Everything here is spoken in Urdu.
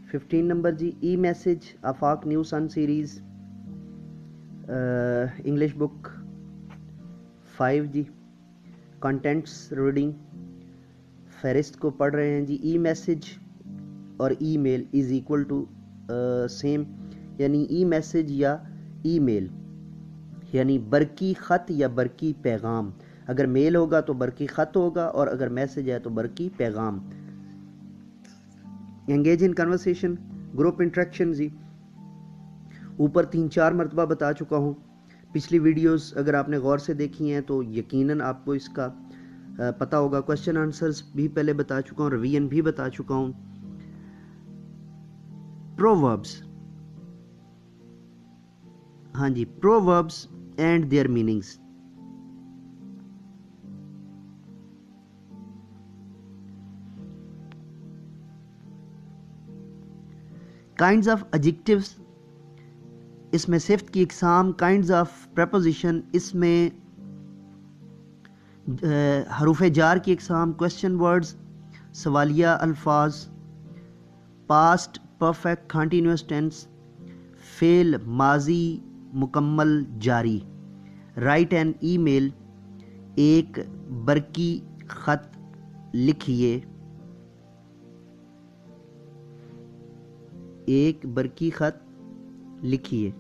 15 نمبر جی ای میسج آفاق نیو سن سیریز انگلش بک 5 جی کنٹینٹس ریڈنگ فہرست کو پڑھ رہے ہیں جی. ای میسج اور ای میل از ایکول ٹو سیم، یعنی ای میسج یا ای میل یعنی برقی خط یا برقی پیغام. اگر میل ہوگا تو برقی خط ہوگا اور اگر میسج ہے تو برقی پیغام. Engage in conversation, group interaction جی اوپر 3-4 مرتبہ بتا چکا ہوں. پچھلی ویڈیوز اگر آپ نے غور سے دیکھی ہیں تو یقیناً آپ کو اس کا پتہ ہوگا. کوشچن آنسرز بھی پہلے بتا چکا ہوں، ریویژن بھی بتا چکا ہوں. پرووربس، ہاں جی، proverbs and their meanings. Kinds of adjectives, اس میں صفت کی اقسام. کائنڈز آف پریپوزیشن، اس میں حروف جار کی اقسام. کویسچن ورڈز، سوالیہ الفاظ. Past perfect continuous tense. فعل ماضی مکمل جاری. رائٹ این ای میل، ایک برقی خط لکھیے. ایک برقی خط لکھیے.